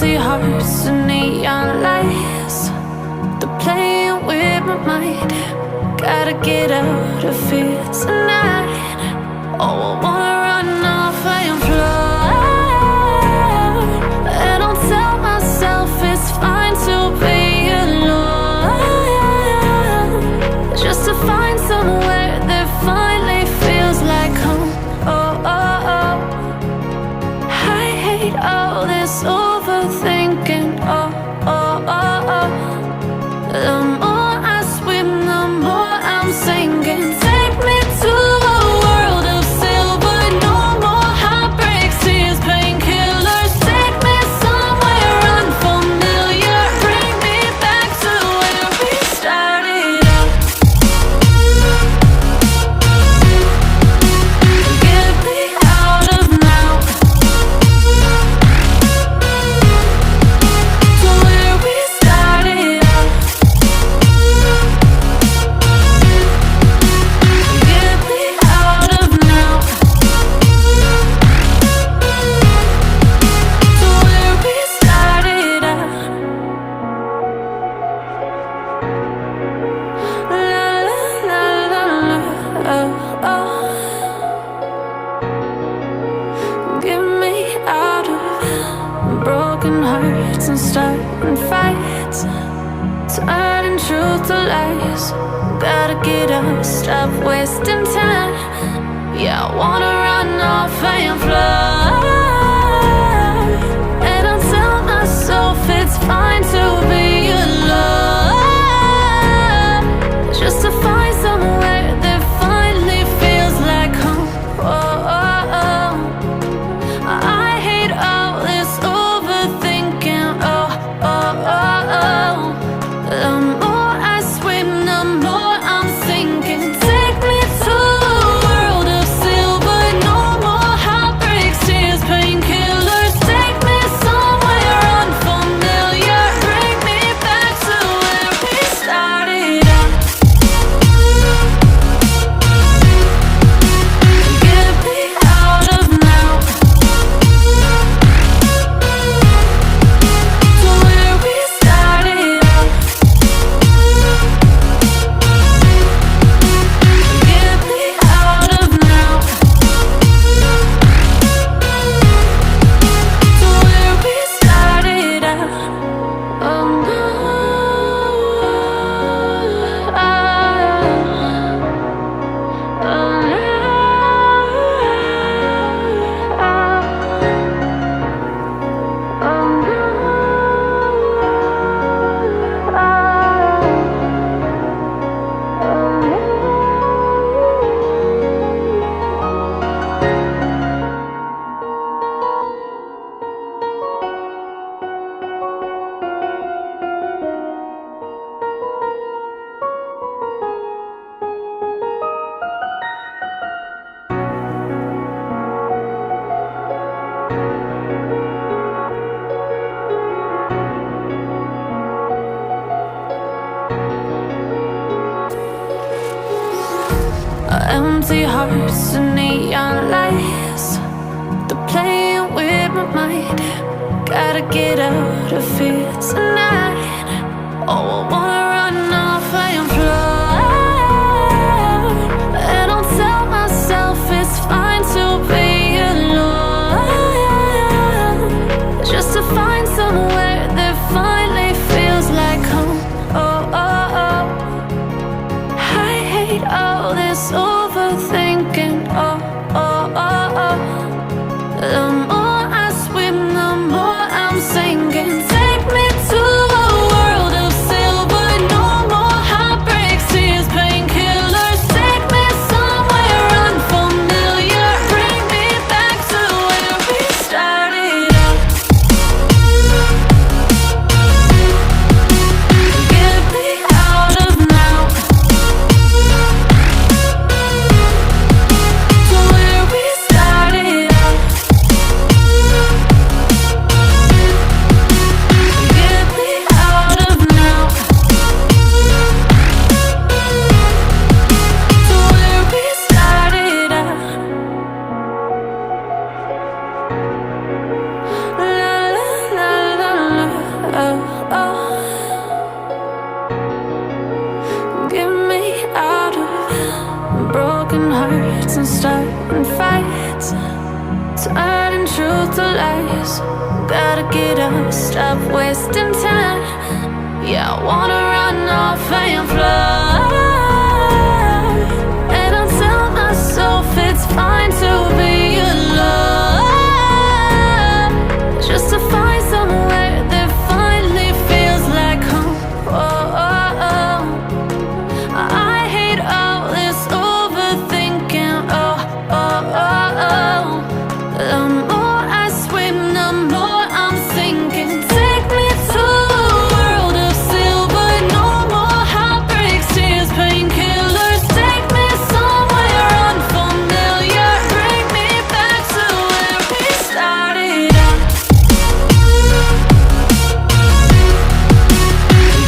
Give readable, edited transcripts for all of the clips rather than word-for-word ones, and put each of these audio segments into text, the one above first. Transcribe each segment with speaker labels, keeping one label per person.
Speaker 1: Empty hearts and neon lights, they're playing with my mind. Gotta get out of here tonight. Oh, I wanna run off and fly, and I'll tell myself it's fine to be alone, just to find somewhere that finally feels like home. Oh, oh, oh. I hate all this overthinking. Oh, oh, oh, oh. The more I swim, the more I'm sinking. Take me to a world of silver. No more heartbreaks, tears, painkillers. Take me somewhere unfamiliar. Bring me back to where we started out. Get me out of now, to where we started out. Get me out of now, to where we started out. La la la la la, oh, oh. Get me out of broken hearts and starting fights, turning truth to lies. Gotta get up, stop wasting time. Yeah, I wanna run off and fly, and I'll tell myself it's fine to be alone, just to find somewhere that finally feels like home. Oh, oh, oh. I hate all this overthinking. Oh, oh, oh, oh. The more I swim, the more I'm sinking. Take me to a world of silver. No more heartbreaks, tears, painkillers. Take me somewhere unfamiliar. Bring me back to where we started out. Get me out of now, to where we started out. Get me out of now, to where we started out. Oh no, oh Empty hearts and neon lights, they're playing with my mind. Gotta get out of here tonight. Oh, I wanna run off and fly, and I'll tell myself it's fine to be alone, just to find somewhere that finally feels like home. Oh, oh, oh. I hate all this overthinking. Oh, oh, oh, oh. The more I swim, the more I'm sinking. Take me to Get me out of broken hearts and starting fights, turning truth to lies. Gotta get up, stop wasting time. Yeah, I wanna run off and fly. And I'll tell myself it's fine to be alone, just to find somewhere that finally feels like home. I hate all this overthinking. The more I swim, the more I'm sinking. Take me to a world of silver, no more heartbreaks, tears, painkillers. Take me somewhere unfamiliar, bring me back to where we started out.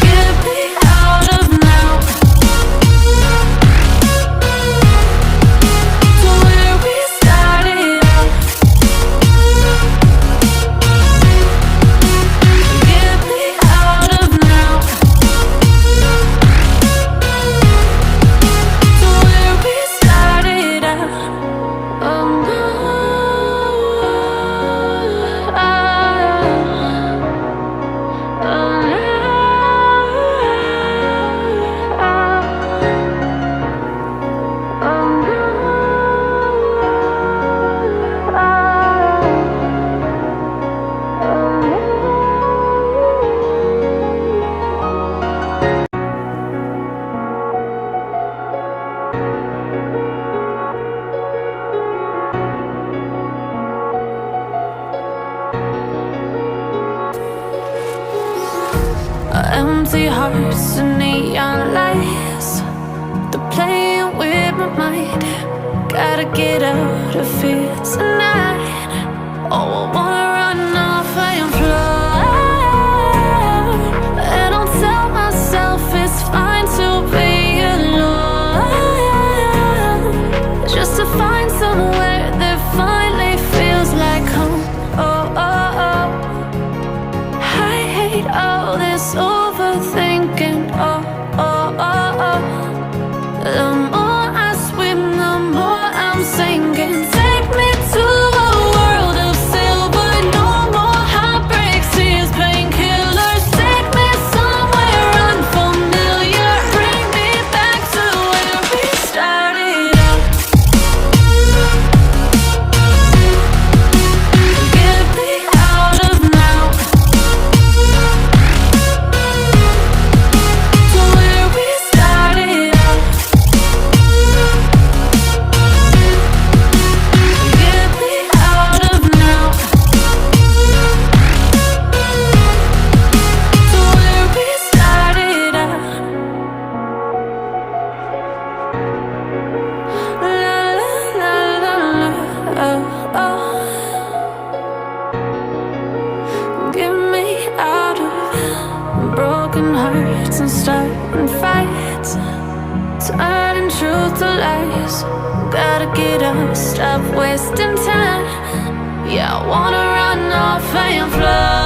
Speaker 1: Get me out of now, to where we started out. Get me out of now, to where we started out. Oh no, empty hearts and neon lights, they're playing with my mind. Gotta get out of here tonight. Oh, I wanna run off and fly. And I'll tell myself it's fine to be alone, just to find somewhere that finally feels like home. I hate all this overthinking. The more I swim, the more I'm sinking. Take me to a world of silver, no more heartbreaks, tears, painkillers. Take me somewhere unfamiliar, bring me back to where we started out. Get me out of now, to where we started out. Get me out of now, to where we started out. La la la la la. Get me out of broken hearts and starting fights, turning truth to lies. Gotta get up, stop wasting time. Yeah, I wanna run off and fly.